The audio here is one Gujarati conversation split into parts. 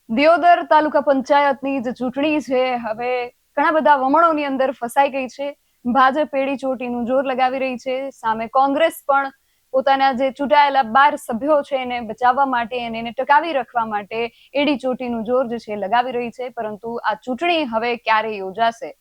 દિયોદર તાલુકા પંચાયતની જે ચૂંટણી છે હવે ઘણા બધા વમણોની અંદર ફસાઈ ગઈ છે. ભાજપ એડી ચોટીનું જોર લગાવી રહી છે. સામે કોંગ્રેસ પણ પોતાના જે ચૂંટાયેલા 12 સભ્યો છે એને બચાવવા માટે અને એને ટકાવી રાખવા માટે એડી ચોટીનું જોર જે છે લગાવી રહી છે. પરંતુ આ ચૂંટણી હવે ક્યારે યોજાશે,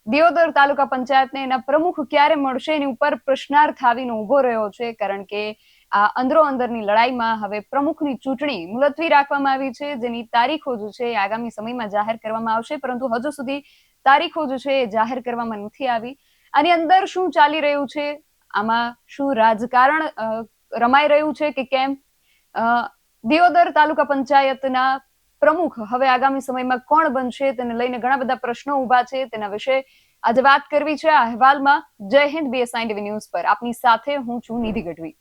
દિયોદર તાલુકા પંચાયતને એના પ્રમુખ ક્યારે મળશે, એની ઉપર પ્રશ્નાર્થ આવીને ઉભો રહ્યો છે. કારણ કે આ અંદરો અંદરની લડાઈમાં હવે પ્રમુખની ચૂંટણી મુલતવી રાખવામાં આવી છે, જેની તારીખો જે છે આગામી સમયમાં જાહેર કરવામાં આવશે. પરંતુ હજુ સુધી તારીખો જે છે એ જાહેર કરવામાં નથી આવી. આની અંદર શું ચાલી રહ્યું છે, આમાં શું રાજકારણ રમાઈ રહ્યું છે કે કેમ, દિયોદર તાલુકા પંચાયતના પ્રમુખ હવે આગામી સમયમાં કોણ બનશે તેને લઈને ઘણા બધા પ્રશ્નો ઉભા છે. તેના વિશે આજે વાત કરવી છે આ અહેવાલમાં. જય હિન્દ, BSI ટીવી ન્યૂઝ પર આપની સાથે હું છું નિધિ ગઢવી.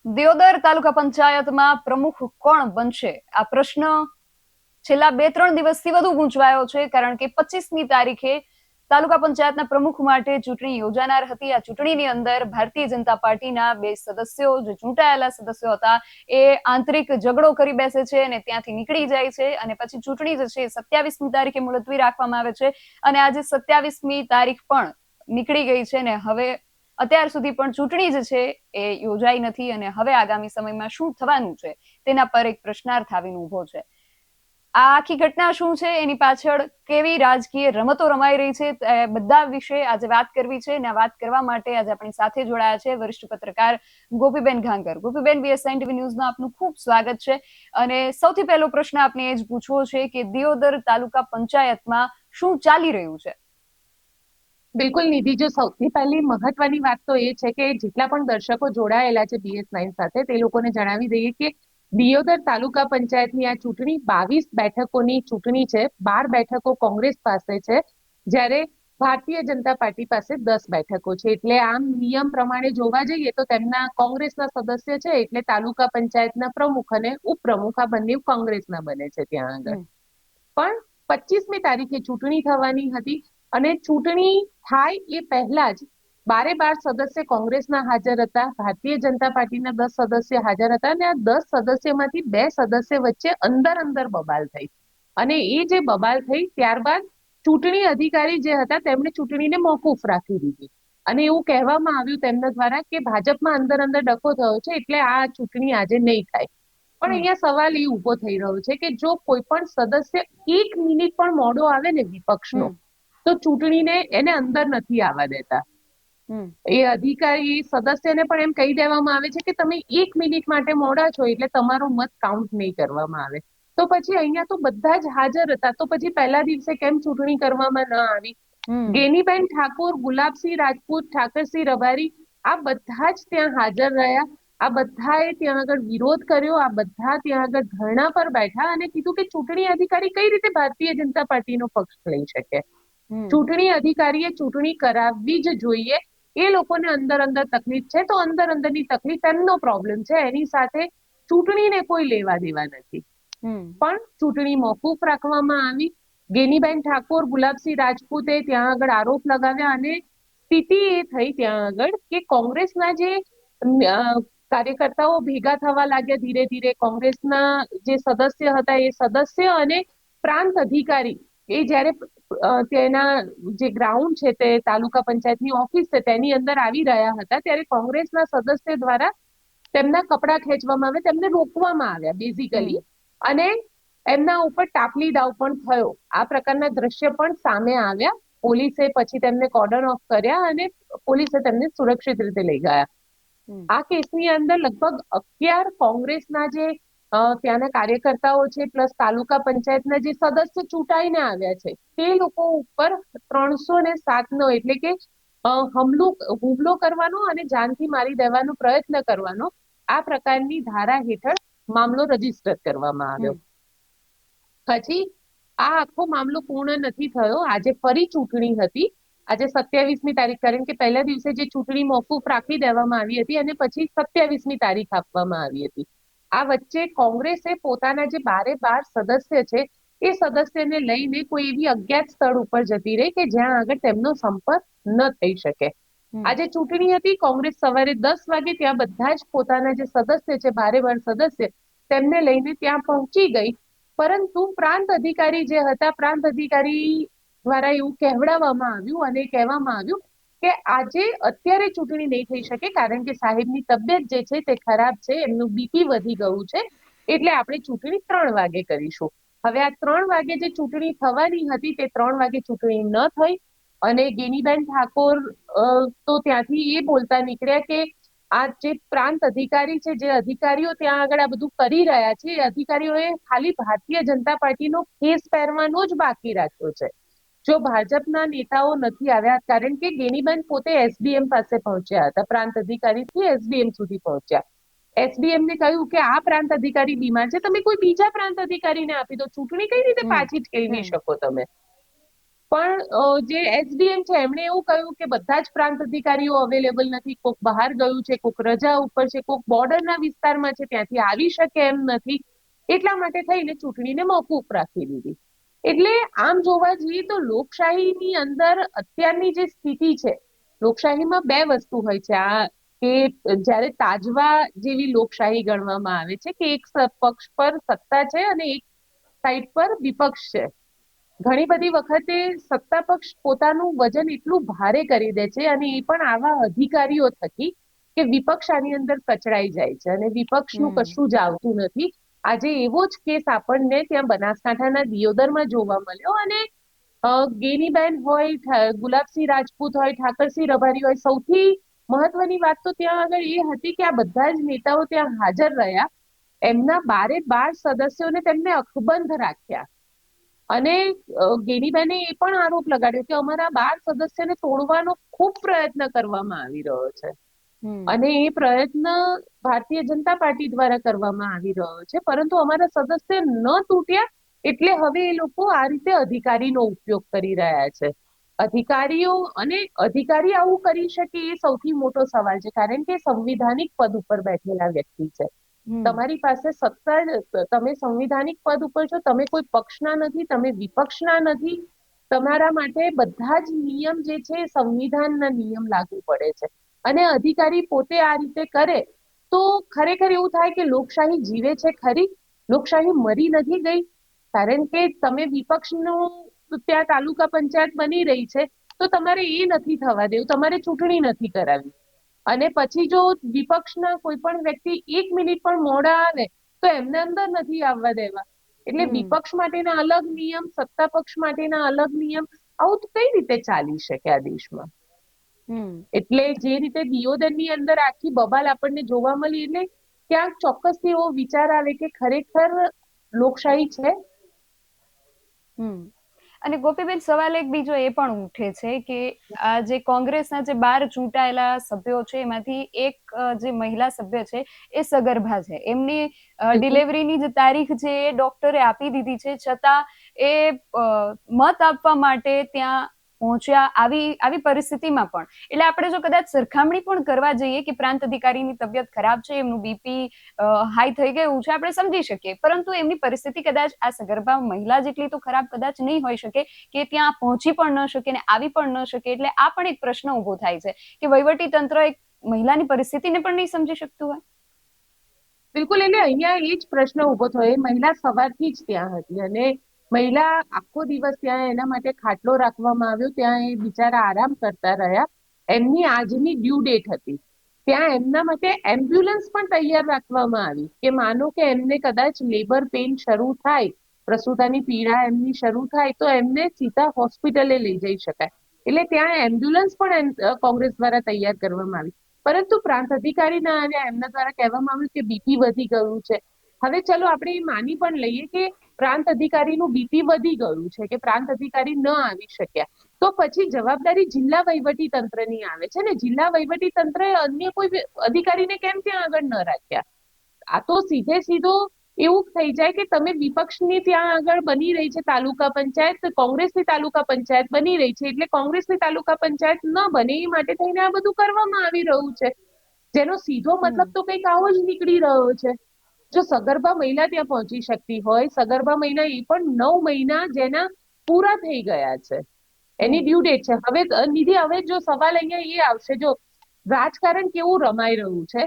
દિયોદર તાલુકા પંચાયતમાં પ્રમુખ કોણ બનશે, આ પ્રશ્ન છેલ્લા 2-3 દિવસથી વધુ ગૂંચવાયો છે. કારણ કે 25મી તારીખે તાલુકા પંચાયતના પ્રમુખ માટે ચૂંટણી યોજાનાર હતી. આ ચૂંટણીની અંદર ભારતીય જનતા પાર્ટીના 2 સદસ્યો, જે ચૂંટાયેલા સદસ્યો હતા, એ આંતરિક ઝઘડો કરી બેસે છે અને ત્યાંથી નીકળી જાય છે. અને પછી ચૂંટણી જે છે 27મી તારીખે મુલતવી રાખવામાં આવે છે. અને આજે 27મી તારીખ પણ નીકળી ગઈ છે ને હવે અત્યાર સુધી પણ ચૂંટણી જે છે એ યોજાઈ નથી. અને હવે આગામી સમયમાં શું થવાનું છે તેના પર એક પ્રશ્નાર્થ આવીને ઉભો છે. આ આખી ઘટના શું છે, એની પાછળ કેવી રાજકીય રમતો રમાઈ રહી છે, બધા વિશે આજે વાત કરવી છે. અને વાત કરવા માટે આજે આપણી સાથે જોડાયા છે વરિષ્ઠ પત્રકાર ગોપીબેન ઘાંગર. ગોપીબેન, BSI ટીવી ન્યૂઝમાં આપનું ખૂબ સ્વાગત છે. અને સૌથી પહેલો પ્રશ્ન આપને એ જ પૂછવો છે કે દિયોદર તાલુકા પંચાયતમાં શું ચાલી રહ્યું છે? બિલકુલ નિધિ, જો સૌથી પહેલી મહત્વની વાત તો એ છે કે જેટલા પણ દર્શકો જોડાયેલા છે BS9 સાથે, તે લોકોને જણાવી દઈએ કે દિયોદર તાલુકા પંચાયતની આ ચૂંટણી 22 બેઠકોની ચૂંટણી છે. 12 બેઠકો કોંગ્રેસ પાસે છે, જ્યારે ભારતીય જનતા પાર્ટી પાસે 10 બેઠકો છે. એટલે આમ નિયમ પ્રમાણે જોવા જઈએ તો તેમના કોંગ્રેસના સદસ્ય છે, એટલે તાલુકા પંચાયતના પ્રમુખ અને ઉપપ્રમુખ આ બંને કોંગ્રેસના બને છે ત્યાં આગળ. પણ 25મી તારીખે ચૂંટણી થવાની હતી અને ચૂંટણી થાય એ પહેલા જ 12 સદસ્ય કોંગ્રેસના હાજર હતા, ભારતીય જનતા પાર્ટીના 10 સદસ્ય હાજર હતા. અને આ 10 સદસ્યમાંથી 2 સદસ્ય વચ્ચે અંદર બબાલ થઈ. અને એ જે બબાલ થઈ ત્યારબાદ ચૂંટણી અધિકારી જે હતા તેમણે ચૂંટણીને મોકૂફ રાખી દીધી. અને એવું કહેવામાં આવ્યું તેમના દ્વારા કે ભાજપમાં અંદર ડખો થયો છે, એટલે આ ચૂંટણી આજે નહીં થાય. પણ અહીંયા સવાલ એ ઉભો થઈ રહ્યો છે કે જો કોઈ પણ સદસ્ય 1 મિનિટ પણ મોડો આવે ને વિપક્ષનો, તો ચૂંટણીને એને અંદર નથી આવવા દેતા. એ અધિકારી સદસ્યને પણ એમ કહી દેવામાં આવે છે કે તમે 1 મિનિટ માટે મોડા છો એટલે તમારો મત કાઉન્ટ નહીં કરવામાં આવે. તો પછી અહીંયા તો બધા જ હાજર હતા, તો પછી પહેલા દિવસે કેમ ચૂંટણી કરવામાં ન આવી? ગેનીબેન ઠાકોર, ગુલાબસિંહ રાજપૂત, ઠાકરસિંહ રબારી, આ બધા જ ત્યાં હાજર રહ્યા. આ બધાએ ત્યાં આગળ વિરોધ કર્યો. આ બધા ત્યાં આગળ ધરણા પર બેઠા અને કીધું કે ચૂંટણી અધિકારી કઈ રીતે ભારતીય જનતા પાર્ટીનો પક્ષ લઈ શકે? ચૂંટણી અધિકારીએ ચૂંટણી કરાવવી જ જોઈએ. એ લોકોને અંદર તકલીફ છે, તો અંદરની તકલીફ એમનો પ્રોબ્લેમ છે, એની સાથે ચૂંટણીને કોઈ લેવા દેવા નથી. પણ ચૂંટણી મોકૂફ રાખવામાં આવી. ગેનીબેન ઠાકોર, ગુલાબસિંહ રાજપૂતે ત્યાં આગળ આરોપ લગાવ્યા અને સ્થિતિ એ થઈ ત્યાં આગળ કે કોંગ્રેસના જે કાર્યકર્તાઓ ભેગા થવા લાગ્યા ધીરે ધીરે. કોંગ્રેસના જે સદસ્ય હતા એ સદસ્ય અને પ્રાંત અધિકારી એ જ્યારે તેના જે ગ્રાઉન્ડ છે, તે તાલુકા પંચાયતની ઓફિસ છે, તેની અંદર આવી રહ્યા હતા, ત્યારે કોંગ્રેસના સદસ્ય દ્વારા તેમના કપડા ખેંચવામાં આવે, તેમને રોકવામાં આવ્યા બેઝિકલી. અને એમના ઉપર ટાપલી દાવ પણ થયો. આ પ્રકારના દ્રશ્ય પણ સામે આવ્યા. પોલીસે પછી તેમને કોર્ડન ઓફ કર્યા અને પોલીસે તેમને સુરક્ષિત રીતે લઈ ગયા. આ કેસની અંદર લગભગ 11 કોંગ્રેસના જે ત્યાંના કાર્યકર્તાઓ છે, પ્લસ તાલુકા પંચાયતના જે સદસ્ય ચૂંટાઈને આવ્યા છે, તે લોકો ઉપર 307નો એટલે કે હુમલો કરવાનો અને જાનથી મારી દેવાનો પ્રયત્ન કરવાનો, આ પ્રકારની ધારા હેઠળ મામલો રજીસ્ટર કરવામાં આવ્યો. પછી આ આખો મામલો પૂર્ણ નથી થયો. આજે ફરી ચૂંટણી હતી, આજે 27મી તારીખ, કારણ કે પહેલા દિવસે જે ચૂંટણી મોકૂફ રાખી દેવામાં આવી હતી અને પછી 27મી તારીખ આપવામાં આવી હતી. આ વચ્ચે કોંગ્રેસે પોતાના જે 12 સદસ્ય છે એ સદસ્યને લઈને કોઈ એવી અજ્ઞાત સ્થળ ઉપર જતી રહી કે જ્યાં આગળ તેમનો સંપર્ક ન થઈ શકે. આજે ચૂંટણી હતી, કોંગ્રેસ સવારે 10 વાગે ત્યાં બધા જ પોતાના જે સદસ્ય છે, ભારેવાર સદસ્ય, તેમને લઈને ત્યાં પહોંચી ગઈ. પરંતુ પ્રાંત અધિકારી જે હતા, પ્રાંત અધિકારી દ્વારા એવું કહેવડાવવામાં આવ્યું અને કહેવામાં આવ્યું કે આજે અત્યારે ચૂંટણી નહીં થઈ શકે, કારણ કે સાહેબની તબિયત જે છે તે ખરાબ છે, એમનું બીપી વધી ગયું છે, એટલે આપણે ચૂંટણી 3 વાગે કરીશું. હવે આ 3 વાગે જે ચૂંટણી થવાની હતી તે 3 વાગે ચૂંટણી ન થઈ અને ગેનીબેન ઠાકોર તો ત્યાંથી એ બોલતા નીકળ્યા કે આ જે પ્રાંત અધિકારી છે, જે અધિકારીઓ ત્યાં આગળ આ બધું કરી રહ્યા છે, એ અધિકારીઓએ ખાલી ભારતીય જનતા પાર્ટીનો ખેસ પહેરવાનો જ બાકી રાખ્યો છે. જો ભાજપના નેતાઓ નથી આવ્યા, કારણ કે ગેનીબેન પોતે એસડીએમ પાસે પહોંચ્યા હતા, પ્રાંત અધિકારીથી એસડીએમ સુધી પહોંચ્યા. એસડીએમ ને કહ્યું કે આ પ્રાંત અધિકારી બીમાર છે, તમે કોઈ બીજા પ્રાંત અધિકારીને આપી દો, ચૂંટણી કઈ રીતે પાછી ઠેલવી શકો તમે. પણ જે એસડીએમ છે એમણે એવું કહ્યું કે બધા જ પ્રાંત અધિકારીઓ અવેલેબલ નથી, કોક બહાર ગયું છે, કોક રજા ઉપર છે, કોક બોર્ડરના વિસ્તારમાં છે, ત્યાંથી આવી શકે એમ નથી, એટલા માટે થઈને ચૂંટણીને મોકૂફ રાખી દીધી. એટલે આમ જોવા જઈએ તો લોકશાહીની અંદર અત્યારની જે સ્થિતિ છે, લોકશાહીમાં બે વસ્તુ હોય છે. આ કે જ્યારે તાજવા જેવી લોકશાહી ગણવામાં આવે છે કે એક પક્ષ પર સત્તા છે અને એક સાઈડ પર વિપક્ષ છે. ઘણી બધી વખતે સત્તા પક્ષ પોતાનું વજન એટલું ભારે કરી દે છે અને એ પણ આવા અધિકારીઓ થકી કે વિપક્ષ આની અંદર કચડાઈ જાય છે અને વિપક્ષનું કશું જ આવતું નથી. આજે એવો જ કેસ આપણને ત્યાં બનાસકાંઠાના દિયોદરમાં જોવા મળ્યો અને ગેનીબેન હોય, ગુલાબસિંહ રાજપૂત હોય, ઠાકરસિંહ રબારી હોય, સૌથી મહત્વની વાત તો ત્યાં આગળ એ હતી કે આ બધા જ નેતાઓ ત્યાં હાજર રહ્યા, એમના 12 સદસ્યોને તેમને અકબંધ રાખ્યા અને ગેનીબેને એ પણ આરોપ લગાડ્યો કે અમારા 12 સદસ્યને તોડવાનો ખૂબ પ્રયત્ન કરવામાં આવી રહ્યો છે અને એ પ્રયત્ન ભારતીય જનતા પાર્ટી દ્વારા કરવામાં આવી રહ્યો છે, પરંતુ અમારા સદસ્ય ન તૂટ્યા એટલે હવે એ લોકો આ રીતે અધિકારીનો ઉપયોગ કરી રહ્યા છે. અધિકારીઓ અને અધિકારી આવું કરી શકે એ સૌથી મોટો સવાલ છે, કારણ કે સંવિધાનિક પદ ઉપર બેઠેલા વ્યક્તિ છે. તમારી પાસે સત્તા, તમે સંવિધાનિક પદ ઉપર છો, તમે કોઈ પક્ષના નથી, તમે વિપક્ષના નથી, તમારા માટે બધા જ નિયમ જે છે સંવિધાનના નિયમ લાગુ પડે છે અને અધિકારી પોતે આ રીતે કરે તો ખરેખર એવું થાય કે લોકશાહી જીવે છે ખરી, લોકશાહી મરી નથી ગઈ. કારણ કે તમે વિપક્ષનું ત્યાં તાલુકા પંચાયત બની રહી છે તો તમારે એ નથી થવા દેવું, તમારે ચૂંટણી નથી કરાવી અને પછી જો વિપક્ષના કોઈ પણ વ્યક્તિ 1 મિનિટ પણ મોડા આવે તો એમને અંદર નથી આવવા દેવા. એટલે વિપક્ષ માટેના અલગ નિયમ, સત્તા પક્ષ માટેના અલગ નિયમ, આવું તો કઈ રીતે ચાલી શકે આ દેશમાં? એટલે જે રીતે દિયોદરની અંદર આખી બબાલ આપણને જોવા મળી, એટલે ક્યાંક ચોક્કસથી એવો વિચાર આવે કે ખરેખર લોકશાહી છે. અને ગોપીબેન, સવાલ એક બીજો એ પણ ઉઠે છે કે આ જે કોંગ્રેસના જે 12 ચૂંટાયેલા સભ્યો છે એમાંથી એક જે મહિલા સભ્ય છે એ સગર્ભા છે, એમની ડિલિવરીની જે તારીખ છે એ ડોક્ટરે આપી દીધી છે, છતાં એ મત આપવા માટે ત્યાં પહોંચ્યા આવી પરિસ્થિતિમાં પણ. એટલે આપણે જો કદાચ સરખામણી પણ કરવા જઈએ કે પ્રાંત અધિકારીની તબિયત ખરાબ છે, એમનું બીપી હાઈ થઈ ગયું છે, આપણે સમજી શકીએ, પરંતુ એમની પરિસ્થિતિ કદાચ આ સગર્ભા મહિલા જેટલી તો ખરાબ કદાચ નહીં હોઈ શકે કે ત્યાં પહોંચી પણ ન શકે ને આવી પણ ન શકે. એટલે આ પણ એક પ્રશ્ન ઉભો થાય છે કે વહીવટી તંત્ર એક મહિલાની પરિસ્થિતિને પણ નહીં સમજી શકતું હોય. બિલકુલ, એટલે અહીંયા એ જ પ્રશ્ન ઉભો થયો. એ મહિલા સવારથી જ ત્યાં હતી અને મહિલા આખો દિવસ ત્યાં એના માટે ખાટલો રાખવામાં આવ્યો, ત્યાં એ બિચારા આરામ કરતા રહ્યા. એમની આજની ડ્યુ ડેટ હતી, ત્યાં એમના માટે એમ્બ્યુલન્સ પણ તૈયાર રાખવામાં આવી કે માનો કે એમને કદાચ લેબર પેઇન શરૂ થાય, પ્રસૂતાની પીડા એમની શરૂ થાય તો એમને સીધા હોસ્પિટલે લઈ જઈ શકાય. એટલે ત્યાં એમ્બ્યુલન્સ પણ કોંગ્રેસ દ્વારા તૈયાર કરવામાં આવી, પરંતુ પ્રાંત અધિકારી ના આવ્યા, એમના દ્વારા કહેવામાં આવ્યું કે બીપી વધી ગયું છે. હવે ચલો આપણે એ માની પણ લઈએ કે પ્રાંત અધિકારીનું બીપી વધી ગયું છે કે પ્રાંત અધિકારી ન આવી શક્યા, તો પછી જવાબદારી જિલ્લા વહીવટી તંત્રની આવે છે ને જિલ્લા વહીવટી તંત્રએ અન્ય કોઈ અધિકારીને કેમ ત્યાં આગળ ન રાખ્યા? આ તો સીધે સીધો એવું થઈ જાય કે તમે વિપક્ષની ત્યાં આગળ બની રહી છે તાલુકા પંચાયત, કોંગ્રેસની તાલુકા પંચાયત બની રહી છે, એટલે કોંગ્રેસની તાલુકા પંચાયત ન બને એ માટે થઈને આ બધું કરવામાં આવી રહ્યું છે, જેનો સીધો મતલબ તો કંઈક આવો જ નીકળી રહ્યો છે. જો સગર્ભા મહિલા ત્યાં પહોંચી શકતી હોય, સગર્ભા મહિલા એ પણ 9 મહિના જેના પૂરા થઈ ગયા છે, એની ડ્યુ ડેટ છે. હવે નિધિ, હવે જો સવાલ અહીંયા એ આવશે, જો રાજકારણ કેવું રમાઈ રહ્યું છે.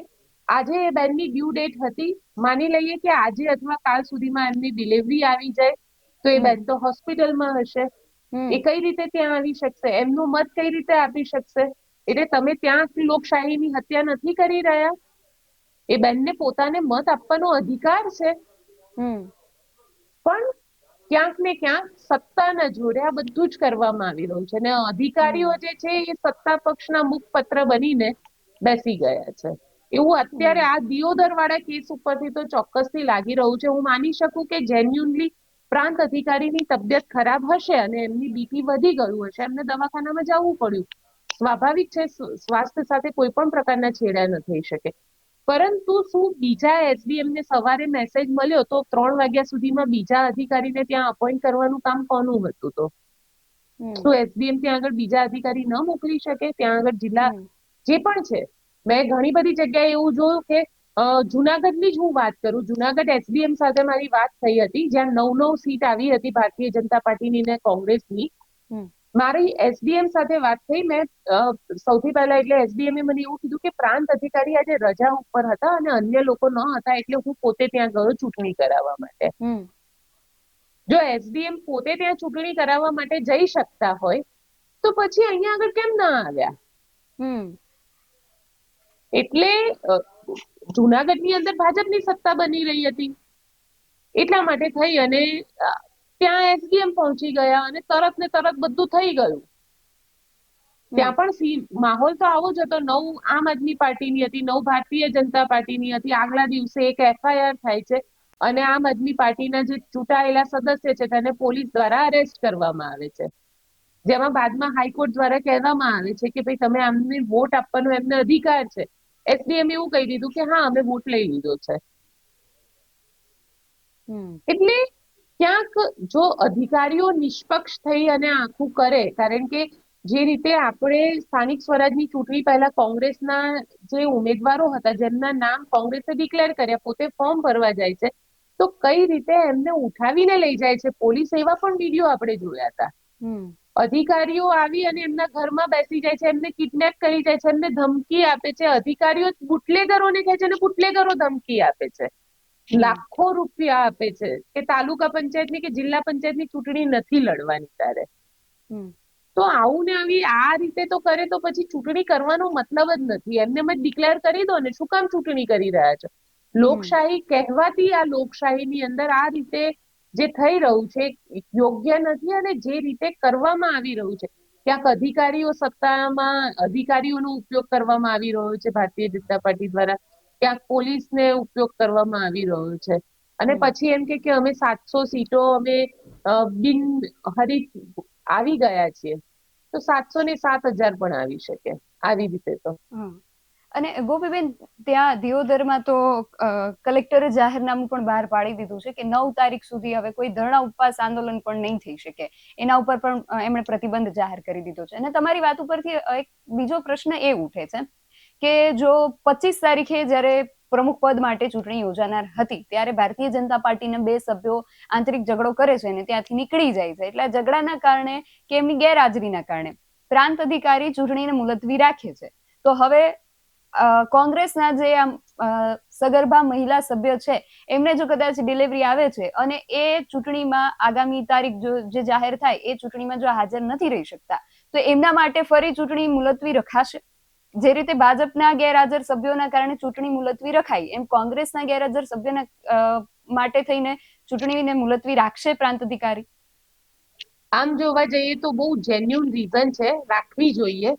આજે એ બેનની ડ્યુ ડેટ હતી, માની લઈએ કે આજે અથવા કાલ સુધીમાં એમની ડિલિવરી આવી જાય, તો એ બેન તો હોસ્પિટલમાં હશે. એ કઈ રીતે ત્યાં આવી શકશે? એમનું મત કઈ રીતે આપી શકશે? એટલે તમે ત્યાં લોકશાહીની હત્યા નથી કરી રહ્યા. એ બેનને પોતાને મત આપવાનો અધિકાર છે, પણ ક્યાંક ને ક્યાંક સત્તાના જોડે આ બધું જ કરવામાં આવી રહ્યું છે. અને અધિકારીઓ જે છે એ સત્તા પક્ષના મુખપત્ર બનીને બેસી ગયા છે. એવું અત્યારે આ દિયોદર વાળા કેસ ઉપરથી તો ચોક્કસથી લાગી રહ્યું છે. હું માની શકું કે જેન્યુનલી પ્રાંત અધિકારીની તબિયત ખરાબ હશે અને એમની બીપી વધી ગયું હશે, એમને દવાખાનામાં જવું પડ્યું. સ્વાભાવિક છે, સ્વાસ્થ્ય સાથે કોઈ પણ પ્રકારના છેડા ન થઈ શકે. પરંતુ શું બીજા એસડીએમ ને સવારે મેસેજ મળ્યો તો 3 વાગ્યા સુધીમાં બીજા અધિકારીને ત્યાં અપોઇન્ટ કરવાનું કામ કોનું હતું? તો શું એસડીએમ ત્યાં આગળ બીજા અધિકારી ન મોકલી શકે? ત્યાં આગળ જિલ્લા જે પણ છે, મેં ઘણી બધી જગ્યાએ એવું જોયું કે જુનાગઢની જ હું વાત કરું, જુનાગઢ એસડીએમ સાથે મારી વાત થઈ હતી, જ્યાં 9 સીટ આવી હતી ભારતીય જનતા પાર્ટીની ને કોંગ્રેસની. મારી એસડીએમ સાથે વાત થઈ. મેં સૌથી પહેલા એટલે એસડીએમ મને એવું કીધું કે પ્રાંત અધિકારી આજે રજા ઉપર હતા અને અન્ય લોકો ન હતા, એટલે હું પોતે ત્યાં ગયો ચૂંટણી કરાવવા માટે. જો એસડીએમ પોતે ત્યાં ચૂંટણી કરાવવા માટે જઈ શકતા હોય તો પછી અહીંયા આગળ કેમ ના આવ્યા? એટલે જુનાગઢની અંદર ભાજપની સત્તા બની રહી હતી, એટલા માટે થઈ અને ત્યાં એસડીએમ પહોંચી ગયા અને તરત ને તરત બધું થઈ ગયું. ત્યાં પણ માહોલ તો આવો જ હતો. 9 આમ આદમી પાર્ટીની હતી, 9 ભારતીય જનતા પાર્ટીની હતી. આગલા દિવસે એક એફઆઈઆર થાય છે અને આમ આદમી પાર્ટીના જે ચૂંટાયેલા સદસ્ય છે તેને પોલીસ દ્વારા અરેસ્ટ કરવામાં આવે છે, જેમાં બાદમાં હાઈકોર્ટ દ્વારા કહેવામાં આવે છે કે ભાઈ તમે આમને વોટ આપવાનો એમને અધિકાર છે. એસડીએમ એવું કહી દીધું કે હા, અમે વોટ લઈ લીધો છે. એટલે ક્યાંક જો અધિકારીઓ નિષ્પક્ષ થઈ અને આખું કરે, કારણ કે જે રીતે આપણે સ્થાનિક સ્વરાજની ચૂંટણી પહેલા કોંગ્રેસના જે ઉમેદવારો હતા જેમના નામ કોંગ્રેસે ડિક્લેર કર્યા, પોતે ફોર્મ ભરવા જાય છે, તો કઈ રીતે એમને ઉઠાવીને લઈ જાય છે પોલીસ, એવા પણ વિડીયો આપણે જોયા હતા. અધિકારીઓ આવી અને એમના ઘરમાં બેસી જાય છે, એમને કિડનેપ કરી જાય છે, એમને ધમકી આપે છે. અધિકારીઓ બુટલેગરોને કહે છે અને બુટલેગરો ધમકી આપે છે, લાખો રૂપિયા આપે છે કે તાલુકા પંચાયતની કે જિલ્લા પંચાયતની ચૂંટણી નથી લડવાની તારે. તો આવું ને આવી આ રીતે તો કરે તો પછી ચૂંટણી કરવાનો મતલબ જ નથી. એમને જ ડિક્લેર કરી દો ને, શું કામ ચૂંટણી કરી રહ્યા છો? લોકશાહી કહેવાતી આ લોકશાહીની અંદર આ રીતે જે થઈ રહ્યું છે યોગ્ય નથી અને જે રીતે કરવામાં આવી રહ્યું છે, ક્યાંક અધિકારીઓ સત્તામાં અધિકારીઓનો ઉપયોગ કરવામાં આવી રહ્યો છે ભારતીય જનતા પાર્ટી દ્વારા, ક્યાંક પોલીસને ઉપયોગ કરવામાં આવી રહ્યો છે. અને પછી એમ કે અમે 700 સીટો અમે બિન હરીફ આવી ગયા છીએ, તો 707,000 પણ આવી શકે આવી રીતે તો. અને ગોપીબેન, ત્યાં દિયોદરમાં તો કલેક્ટરે જાહેરનામું પણ બહાર પાડી દીધું છે કે 9 તારીખ સુધી હવે કોઈ ધરણા ઉપવાસ આંદોલન પણ નહીં થઈ શકે, એના ઉપર પણ એમણે પ્રતિબંધ જાહેર કરી દીધો છે. અને તમારી વાત ઉપરથી એક બીજો પ્રશ્ન એ ઉઠે છે કે જો 25 તારીખે જ્યારે પ્રમુખ પદ માટે ચૂંટણી યોજાનાર હતી ત્યારે ભારતીય જનતા પાર્ટીના 2 સભ્યો આંતરિક ઝઘડો કરે છે અને ત્યાંથી નીકળી જાય છે, એટલે ઝઘડાના કારણે કે એમની ગેરહાજરીના કારણે પ્રાંત અધિકારી ચૂંટણીને મુલતવી રાખે છે. તો હવે કોંગ્રેસના જે સગર્ભા મહિલા સભ્ય છે એમને જો કદાચ ડિલિવરી આવે છે અને એ ચૂંટણીમાં આગામી તારીખ જે જાહેર થાય એ ચૂંટણીમાં જો હાજર નથી રહી શકતા તો એમના માટે ફરી ચૂંટણી મુલતવી રખાશે? જે રીતે ભાજપના ગેરહાજર સભ્યોના કારણે ચૂંટણી મુલતવી રખાઈ, એમ કોંગ્રેસના ગેરહાજર સભ્યોના માટે થઈને ચૂંટણીને મુલતવી રાખશે પ્રાંત અધિકારી? આમ જોવા જઈએ તો બહુ જેન્યુન રીઝન છે, રાખવી જોઈએ.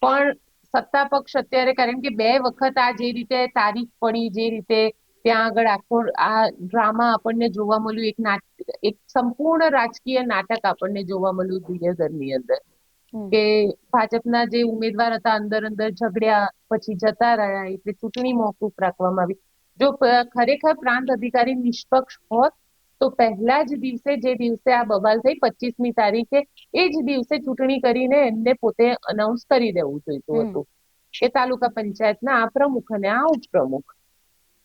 પણ સત્તા પક્ષ અત્યારે, કારણ કે 2 વખત આ જે રીતે તારીખ પડી, જે રીતે ત્યાં આગળ આખો આ ડ્રામા આપણને જોવા મળ્યું, એક સંપૂર્ણ રાજકીય નાટક આપણને જોવા મળ્યું દિયોદરની અંદર, કે ભાજપના જે ઉમેદવાર હતા અંદર ઝઘડ્યા, પછી જતા રહ્યા, એટલે ચૂંટણી મોકૂફ રાખવામાં આવી. જો ખરેખર પ્રાંત અધિકારી નિષ્પક્ષ હોત તો પહેલા જ દિવસે, જે દિવસે આ બબાલ થઈ 25મી તારીખે, એ જ દિવસે ચૂંટણી કરીને એમને પોતે અનાઉન્સ કરી દેવું જોઈતું હતું કે તાલુકા પંચાયતના આ પ્રમુખ અને આ ઉપપ્રમુખ.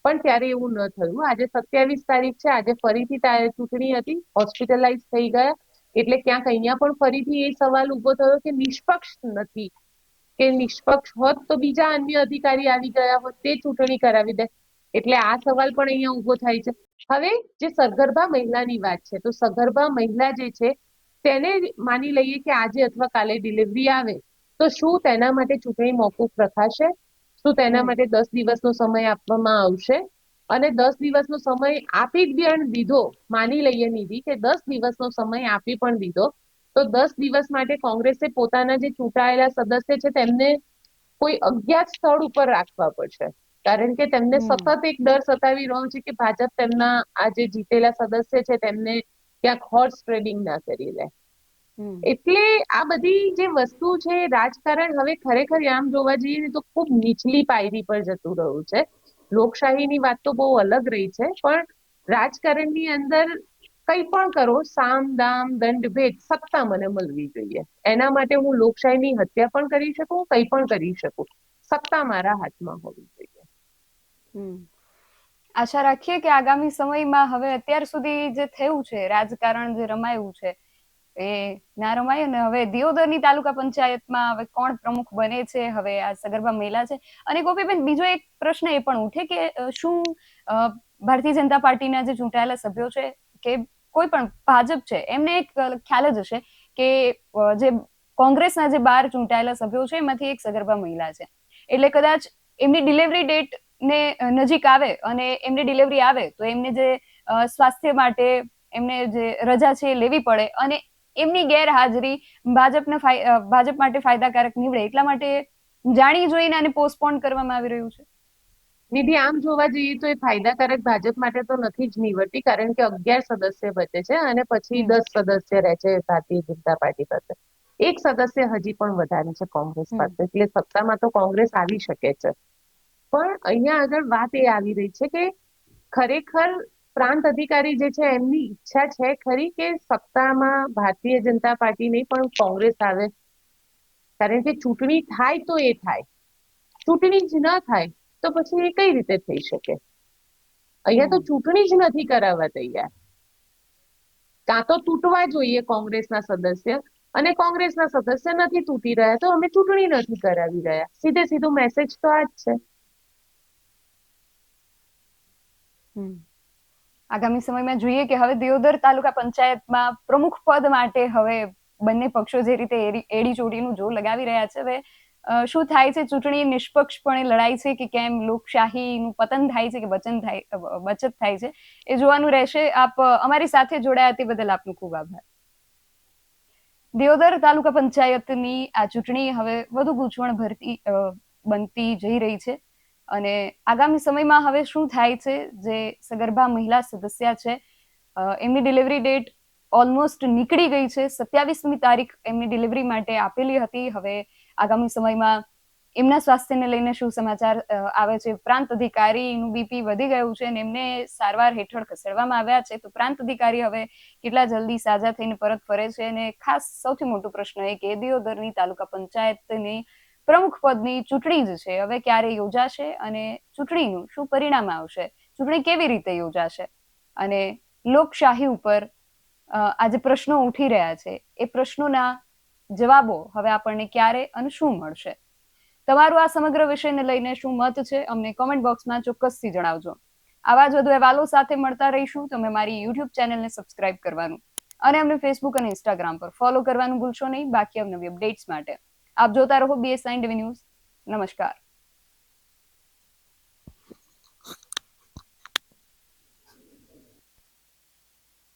પણ ત્યારે એવું ન થયું. આજે 27 તારીખ છે, આજે ફરીથી ચૂંટણી હતી, હોસ્પિટલાઇઝ થઈ ગયા એટલે ક્યાંક અહીંયા પણ ફરીથી એ સવાલ ઉભો થયો કે નિષ્પક્ષ નથી, કે નિષ્પક્ષ હોત તો બીજા અન્ય અધિકારી આવી ગયા હોત, તે ચૂંટણી કરાવી દે. એટલે આ સવાલ પણ અહીંયા ઉભો થાય છે. હવે જે સગર્ભા મહિલાની વાત છે, તો સગર્ભા મહિલા જે છે તેને માની લઈએ કે આજે અથવા કાલે ડિલિવરી આવે, તો શું તેના માટે ચૂંટણી મોકૂફ રખાશે? શું તેના માટે 10 દિવસનો સમય આપવામાં આવશે? અને 10 દિવસનો સમય આપી પણ દીધો, માની લઈએ નિધિ કે 10 દિવસનો સમય આપી પણ દીધો, તો 10 દિવસ માટે કોંગ્રેસે પોતાના જે ચૂંટાયેલા સદસ્ય છે તેમને કોઈ અજ્ઞાત સ્થળ ઉપર રાખવા પડશે, કારણ કે તેમને સતત એક ડર સતાવી રહ્યો છે કે ભાજપ તેમના આ જે જીતેલા સદસ્ય છે તેમને ક્યાંક હોર્સ ટ્રેડિંગ ના કરી લે. એટલે આ બધી જે વસ્તુ છે, રાજકારણ હવે ખરેખર આમ જોવા જઈએ ને તો ખૂબ નીચલી પાયરી પર જતું રહ્યું છે. લોકશાહીની વાત તો બહુ અલગ રહી છે, પણ રાજકારણની અંદર કંઈ પણ કરો, સામ દામ દંડ ભેદ, સત્તા મને મળવી જોઈએ. એના માટે હું લોકશાહીની હત્યા પણ કરી શકું, કંઈ પણ કરી શકું, સત્તા મારા હાથમાં હોવી જોઈએ. આશા રાખીએ કે આગામી સમયમાં હવે અત્યાર સુધી જે થયું છે, રાજકારણ જે રમાયું છે એ ના રમાય, અને હવે દિયોદરની તાલુકા પંચાયતમાં હવે કોણ પ્રમુખ બને છે, હવે આ સગર્ભા મહિલા છે. અને ગોપીબેન, બીજો એક પ્રશ્ન એ પણ ઉઠે કે શું ભારતીય જનતા પાર્ટીના જે ચૂંટાયેલા સભ્યો છે કે કોઈ પણ ભાજપ છે, એમને એક ખ્યાલ જ હશે કે જે કોંગ્રેસના જે 12 ચૂંટાયેલા સભ્યો છે એમાંથી એક સગર્ભા મહિલા છે, એટલે કદાચ એમની ડિલિવરી ડેટ ને નજીક આવે અને એમની ડિલિવરી આવે તો એમને જે સ્વાસ્થ્ય માટે એમને જે રજા છે એ લેવી પડે, અને એમની ગેરહાજરી ભાજપ માટે ફાયદાકારક નીવડે, એટલા માટે જાણી જોઈને આને પોસ્ટપોન કરવામાં આવી રહ્યું છે. નિધિ, આમ જોવા જઈએ તો એ ફાયદાકારક ભાજપ માટે તો નથી જ નીવડતી, કારણ કે 11 સદસ્ય બચે છે અને પછી 10 સદસ્ય રહે છે ભારતીય જનતા પાર્ટી પાસે. એક સદસ્ય હજી પણ વધારે છે કોંગ્રેસ પાસે, એટલે સત્તામાં તો કોંગ્રેસ આવી શકે છે. પણ અહીંયા આગળ વાત એ આવી રહી છે કે ખરેખર પ્રાંત અધિકારી જે છે એમની ઈચ્છા છે ખરી કે સત્તામાં ભારતીય જનતા પાર્ટી નહીં પણ કોંગ્રેસ આવે? કારણ કે ચૂંટણી થાય તો એ થાય, ચૂંટણી જ ન થાય તો પછી એ કઈ રીતે થઈ શકે? અહીંયા તો ચૂંટણી જ નથી કરાવવા તૈયાર. કાં તો તૂટવા જોઈએ કોંગ્રેસના સદસ્ય, અને કોંગ્રેસના સદસ્ય નથી તૂટી રહ્યા, તો અમે ચૂંટણી નથી કરાવી રહ્યા. સીધે સીધું મેસેજ તો આ જ છે. આગામી સમયમાં જોઈએ કે હવે દિયોદર તાલુકા પંચાયતમાં પ્રમુખ પદ માટે હવે બંને પક્ષો જે રીતે એડી ચોટીનું જોર લગાવી રહ્યા છે, હવે શું થાય છે? ચૂંટણી નિષ્પક્ષપણે લડાઈ છે કે કેમ? લોકશાહીનું પતન થાય છે કે બચત થાય છે, એ જોવાનું રહેશે. આપ અમારી સાથે જોડાયા તે બદલ આપનો ખૂબ આભાર. દિયોદર તાલુકા પંચાયતની આ ચૂંટણી હવે વધુ ગૂંચવણ ભરતી બનતી જઈ રહી છે, અને આગામી સમયમાં હવે શું થાય છે? જે સગર્ભા મહિલા સદસ્ય છે એમની ડિલિવરી ડેટ ઓલમોસ્ટ નીકળી ગઈ છે, 27મી તારીખ એમની ડિલિવરી માટે આપેલી હતી. હવે આગામી સમયમાં એમના સ્વાસ્થ્યને લઈને શું સમાચાર આવે છે? પ્રાંત અધિકારીનું બીપી વધી ગયું છે અને એમને સારવાર હેઠળ ખસેડવામાં આવ્યા છે, તો પ્રાંત અધિકારી હવે કેટલા જલ્દી સાજા થઈને પરત ફરે છે? અને ખાસ સૌથી મોટો પ્રશ્ન એ કે દિયોદરની તાલુકા પંચાયતની પ્રમુખ પદની ચૂંટણી જ છે, હવે ક્યારે યોજાશે અને ચૂંટણીનું શું પરિણામ આવશે? ચૂંટણી કેવી રીતે યોજાશે? અને લોકશાહી ઉપર આ જે પ્રશ્નો ઉઠી રહ્યા છે એ પ્રશ્નોના જવાબો હવે આપણને ક્યારે અને શું મળશે? તમારું આ સમગ્ર વિષયને લઈને શું મત છે, અમને કોમેન્ટ બોક્સમાં ચોક્કસથી જણાવજો. આવા જ વધુ અહેવાલો સાથે મળતા રહીશું. તમે મારી યુટ્યુબ ચેનલને સબસ્ક્રાઇબ કરવાનું અને અમને ફેસબુક અને ઇન્સ્ટાગ્રામ પર ફોલો કરવાનું ભૂલશો નહીં. બાકી અવનવી અપડેટ્સ માટે આપ જોતા રહો BS9 ટીવી ન્યૂઝ. નમસ્કાર.